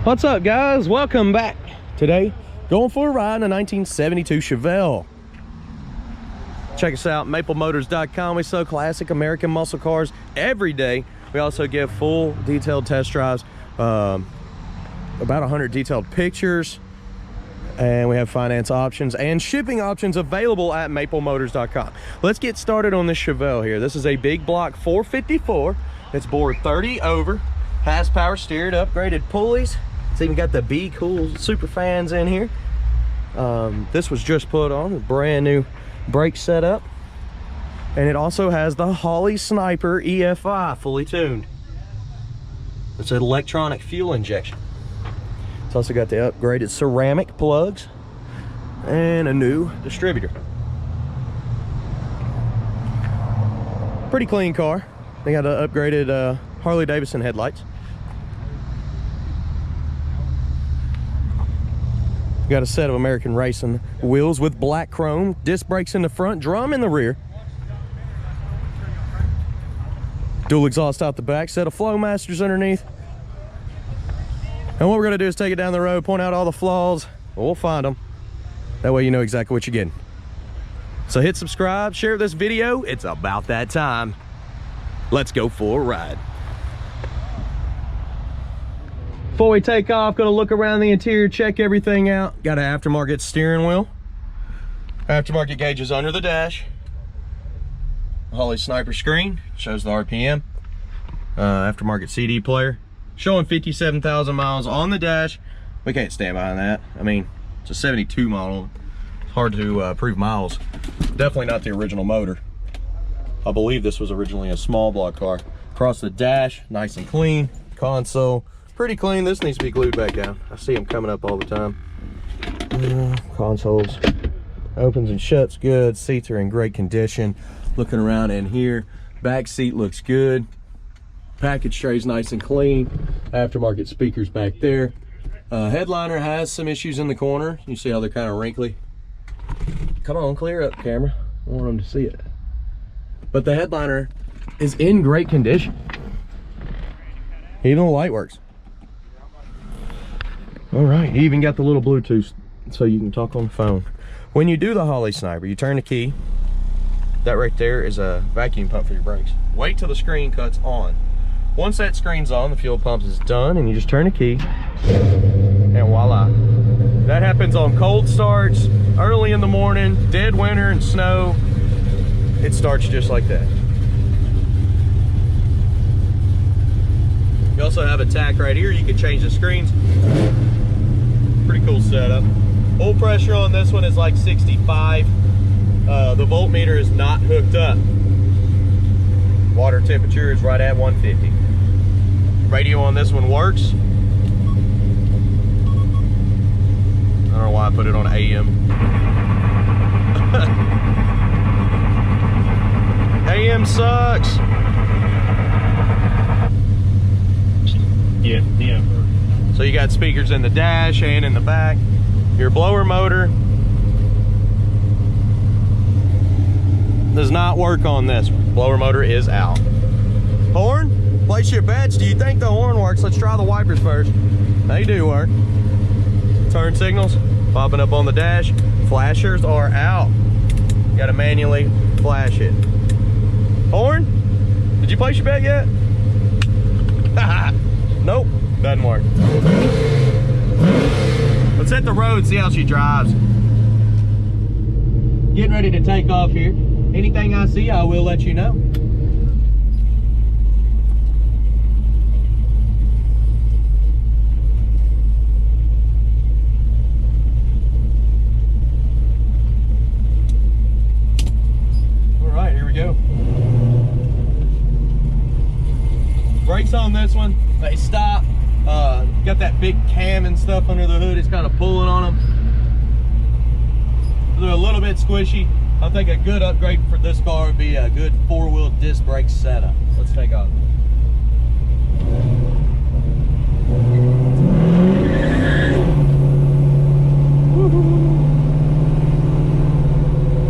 What's up, guys? Welcome back. Today, going for a ride in a 1972 Chevelle. Check us out, maplemotors.com. We sell classic American muscle cars every day. We also give full detailed test drives, about 100 detailed pictures, and we have finance options and shipping options available at maplemotors.com. Let's get started on this Chevelle here. This is a big block 454. It's bored 30 over, has power steered, upgraded pulleys. It's even got the Be Cool super fans in here. This was just put on a brand new brake setup, and it also has the Holley Sniper EFI fully tuned. It's an electronic fuel injection. It's also got the upgraded ceramic plugs and a new distributor. Pretty clean car. They got the upgraded Harley Davidson headlights. Got a set of American Racing wheels with black chrome, disc brakes in the front, drum in the rear. Dual exhaust out the back, set of Flowmasters underneath. And what we're gonna do is take it down the road, point out all the flaws, and we'll find them. That way you know exactly what you're getting. So hit subscribe, share this video. It's about that time. Let's go for a ride. Before we take off, gonna look around the interior, check everything out. Got an aftermarket steering wheel. Aftermarket gauges under the dash. Holley Sniper screen, shows the RPM. Aftermarket CD player. Showing 57,000 miles on the dash. We can't stand behind that. I mean, it's a 72 model. It's hard to prove miles. Definitely not the original motor. I believe this was originally a small block car. Across the dash, nice and clean. Console, pretty clean. This needs to be glued back down. I see them coming up all the time. Consoles opens and shuts good. Seats are in great condition. Looking around in here, back seat looks good. Package tray's nice and clean. Aftermarket speakers back there. Headliner has some issues in the corner. You see how they're kind of wrinkly. Come on, clear up, camera. I want them to see it. But the headliner is in great condition. Even the light works. All right, you even got the little Bluetooth so you can talk on the phone. When you do the Holley Sniper, you turn the key. That right there is a vacuum pump for your brakes. Wait till the screen cuts on. Once that screen's on, the fuel pump is done, and you just turn the key, and voila. That happens on cold starts, early in the morning, dead winter and snow. It starts just like that. You also have a tack right here. You can change the screens. Pretty cool setup. Oil pressure on this one is like 65. The voltmeter is not hooked up. Water temperature is right at 150. Radio on this one works. I don't know why I put it on AM. AM sucks. Yeah. So you got speakers in the dash and in the back. Your blower motor does not work on this one. Blower motor is out. Horn, place your bets. Do you think the horn works? Let's try the wipers first. They do work. Turn signals popping up on the dash. Flashers are out. You gotta manually flash it. Horn, did you place your bet yet? Nope, doesn't work. Let's hit the road, see how she drives. Getting ready to take off here. Anything I see, I will let you know. this one. They stop. Got that big cam and stuff under the hood. It's kind of pulling on them. They're a little bit squishy. I think a good upgrade for this car would be a good 4-wheel disc brake setup. Let's take off.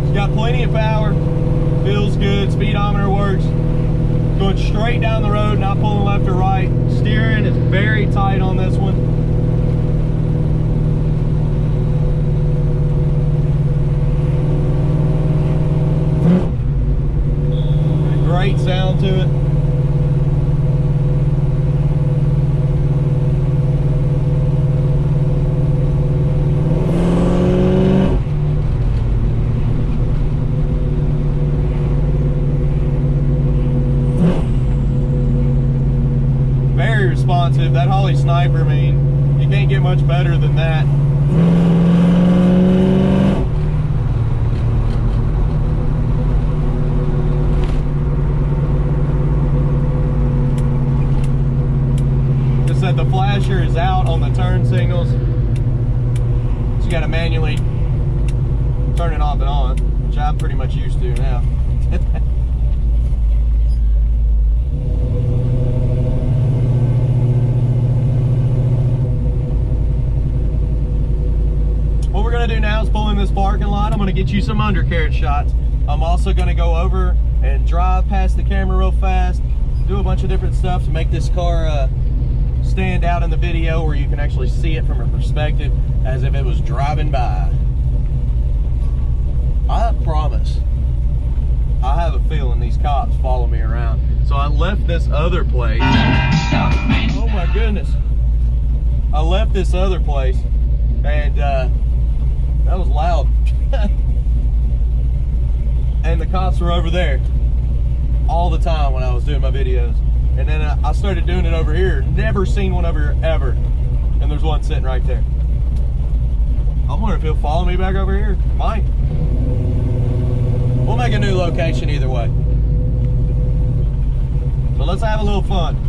It's got plenty of power. Feels good. Speedometer works. Going straight down the road, not pulling left or right. Steering is very tight on this one. Great sound to it. Very responsive. That Holley Sniper, I mean, you can't get much better than that. Just that the flasher is out on the turn signals, so you got to manually turn it off and on, which I'm pretty much used to now. What we're going to do now is pull in this parking lot. I'm going to get you some undercarriage shots. I'm also going to go over and drive past the camera real fast, do a bunch of different stuff to make this car stand out in the video where you can actually see it from a perspective as if it was driving by. I promise, I have a feeling these cops follow me around. So I left this other place. Oh my goodness. I left this other place and that was loud. And the cops were over there all the time when I was doing my videos. And then I started doing it over here. Never seen one over here, ever. And there's one sitting right there. I wonder if he'll follow me back over here. Might. We'll make a new location either way. So let's have a little fun.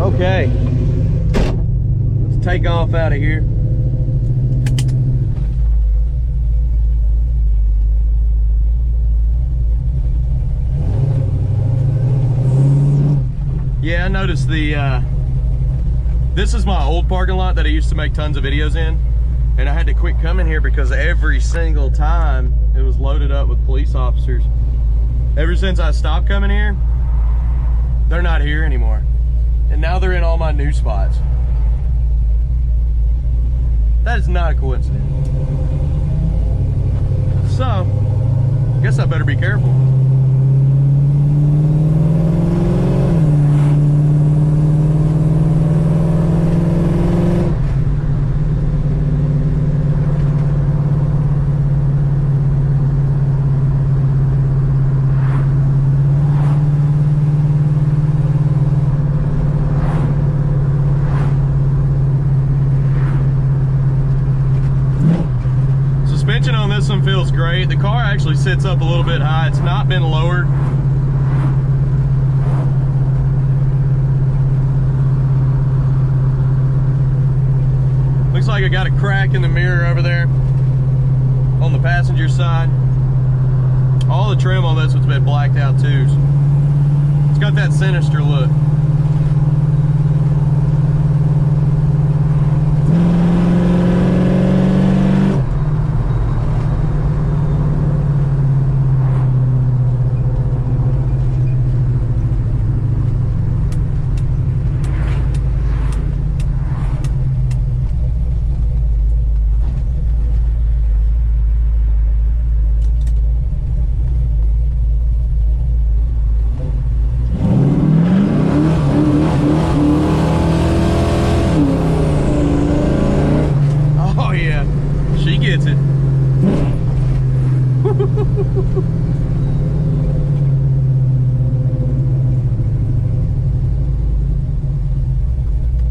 Okay, let's take off out of here. Yeah, I noticed this is my old parking lot that I used to make tons of videos in, and I had to quit coming here because every single time it was loaded up with police officers. Ever since I stopped coming here, they're not here anymore. And now they're in all my new spots. That is not a coincidence. so. I guess I better be careful. Suspension on this one feels great. The car actually sits up a little bit high. It's not been lowered. Looks like I got a crack in the mirror over there on the passenger side. All the trim on this one's been blacked out too. It's got that sinister look.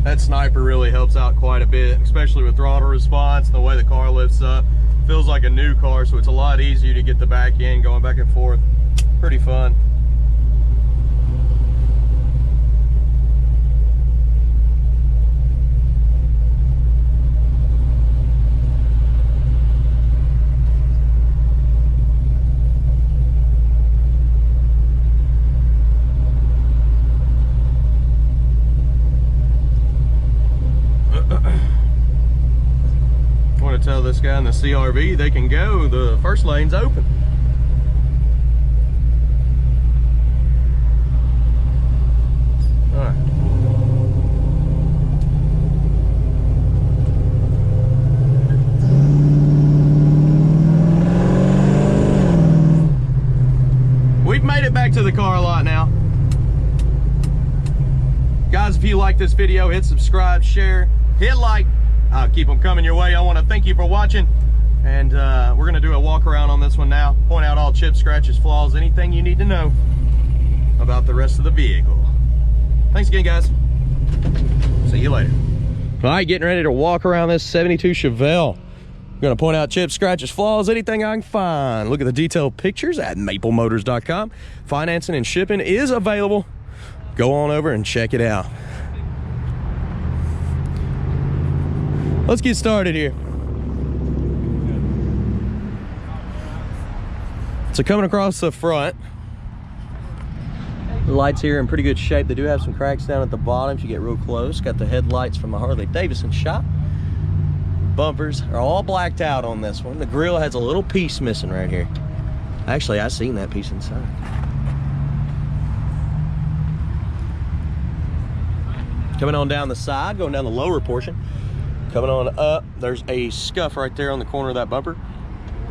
That sniper really helps out quite a bit, especially with throttle response, the way the car lifts up. Feels like a new car, so it's a lot easier to get the back end going back and forth. Pretty fun. Tell this guy in the CRV they can go, the first lane's open. All right. We've made it back to the car lot now. Guys, if you like this video, hit subscribe, share, hit like. Keep them coming your way. I want to thank you for watching, and we're going to do a walk around on this one now, point out all chips, scratches, flaws, anything you need to know about the rest of the vehicle. Thanks again, guys. See you later. All right, getting ready to walk around this 72 Chevelle. I'm going to point out chips, scratches, flaws, anything I can find. Look at the detailed pictures at maplemotors.com. Financing and shipping is available. Go on over and check it out. Let's get started here. So coming across the front, the lights here in pretty good shape. They do have some cracks down at the bottom if you get real close. Got the headlights from the Harley Davidson shop. Bumpers are all blacked out on this one. The grill has a little piece missing right here. Actually, I seen that piece inside. Coming on down the side, going down the lower portion. Coming on up, there's a scuff right there on the corner of that bumper.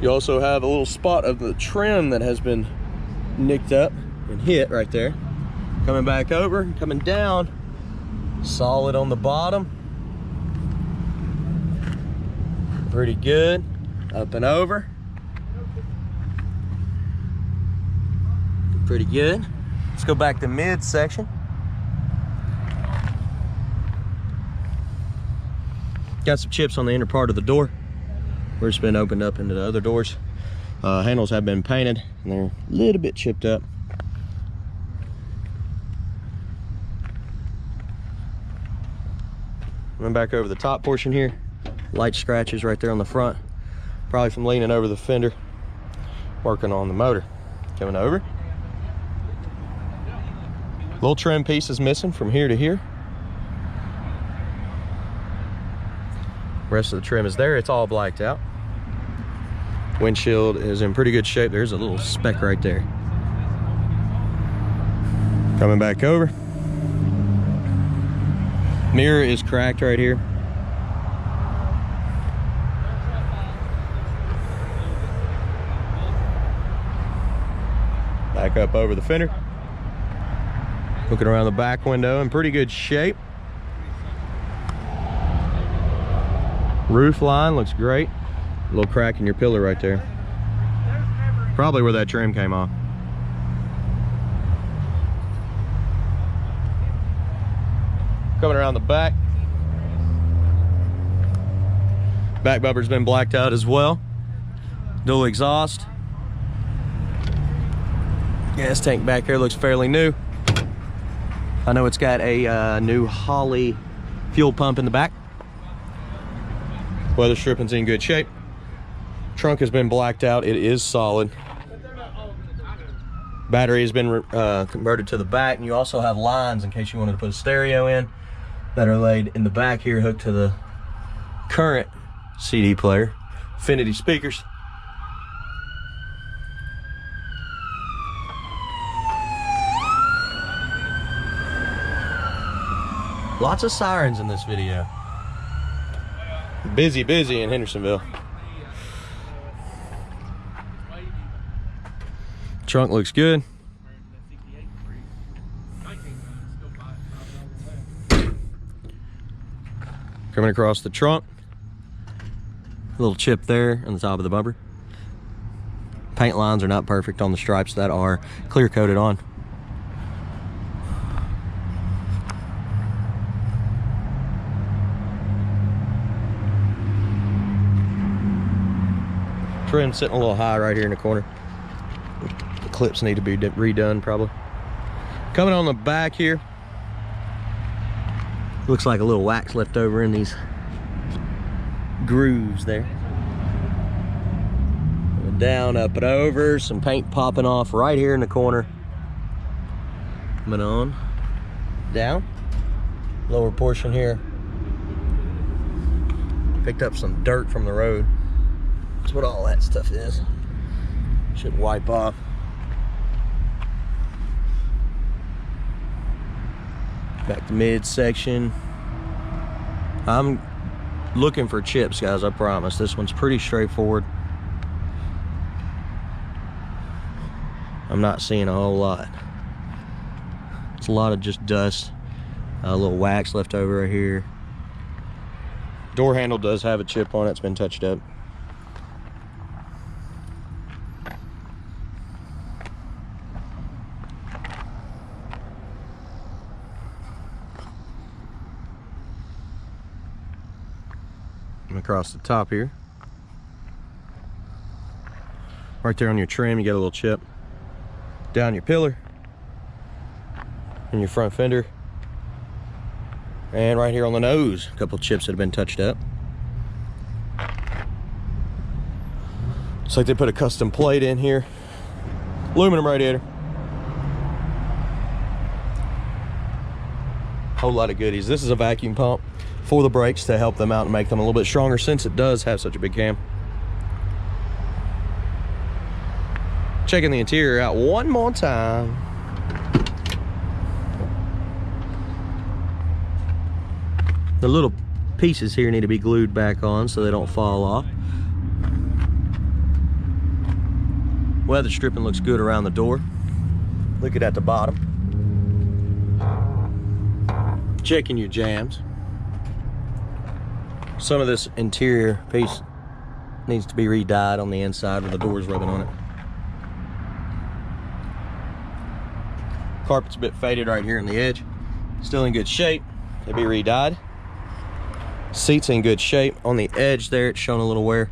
You also have a little spot of the trim that has been nicked up and hit right there. Coming back over, coming down, solid on the bottom. Pretty good. Up and over. Pretty good. Let's go back to midsection. Got some chips on the inner part of the door where it's been opened up into the other doors. Handles have been painted and they're a little bit chipped up. Run back over the top portion here. Light scratches right there on the front. Probably from leaning over the fender, working on the motor. Coming over. Little trim piece is missing from here to here. Rest of the trim is there. It's all blacked out. Windshield is in pretty good shape. There's a little speck right there. Coming back over. Mirror is cracked right here. Back up over the fender. Looking around the back window, in pretty good shape. Roof line looks great. A little crack in your pillar right there. Probably where that trim came off. Coming around the back. Back bumper's been blacked out as well. Dual exhaust. Gas tank back here looks fairly new. I know it's got a new Holley fuel pump in the back. Weather stripping's in good shape. Trunk has been blacked out. It is solid. Battery has been converted to the back, and you also have lines in case you wanted to put a stereo in that are laid in the back here, hooked to the current CD player. Infinity speakers. Lots of sirens in this video. Busy in Hendersonville. Trunk looks good. Coming across the trunk. A little chip there on the top of the bumper. Paint lines are not perfect on the stripes that are clear coated on. Trim sitting a little high right here in the corner. The clips need to be redone probably. Coming on the back here, looks like a little wax left over in these grooves there. Down, up and over, some paint popping off right here in the corner. Coming on, down, lower portion here. Picked up some dirt from the road. That's what all that stuff is. Should wipe off. Back to midsection. I'm looking for chips, guys, I promise. This one's pretty straightforward. I'm not seeing a whole lot. It's a lot of just dust. A little wax left over right here. Door handle does have a chip on it. It's been touched up. Across the top here. Right there on your trim, you get a little chip. Down your pillar. And your front fender. And right here on the nose, a couple chips that have been touched up. Looks like they put a custom plate in here. Aluminum radiator. Whole lot of goodies. This is a vacuum pump for the brakes to help them out and make them a little bit stronger since it does have such a big cam. Checking the interior out one more time. The little pieces here need to be glued back on so they don't fall off. Weather stripping looks good around the door. Looking at the bottom. Checking your jams. Some of this interior piece needs to be re-dyed on the inside where the door's rubbing on it. Carpet's a bit faded right here on the edge. Still in good shape. They'll be re-dyed. Seat's in good shape. On the edge there, it's showing a little wear.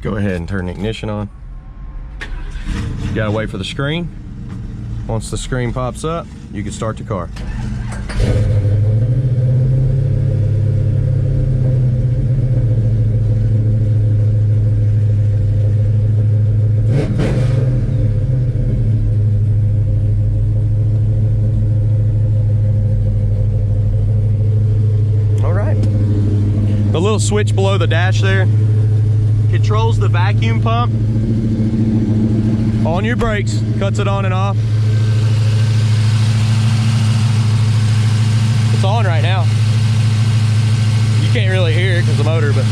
Go ahead and turn the ignition on. You gotta wait for the screen. Once the screen pops up, you can start the car. All right. switch below the dash there controls the vacuum pump on your brakes, cuts it on and off. It's on right now. You can't really hear it because the motor, but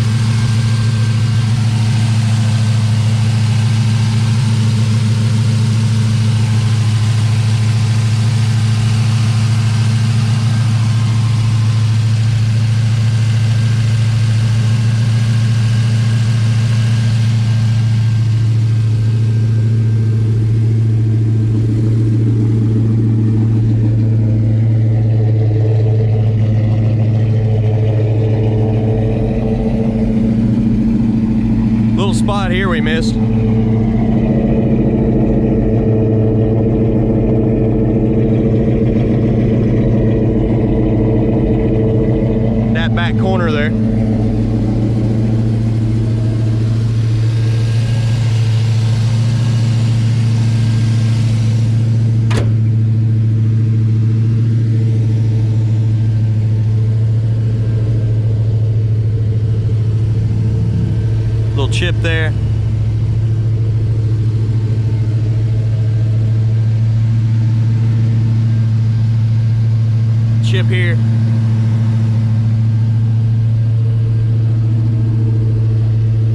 spot here we missed. That back corner there. Little chip there. Chip here.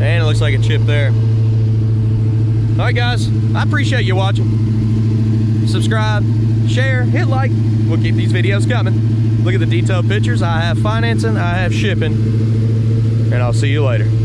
And it looks like a chip there. All right, guys, I appreciate you watching. Subscribe, share, hit like. We'll keep these videos coming. Look at the detailed pictures. I have financing, I have shipping, and I'll see you later.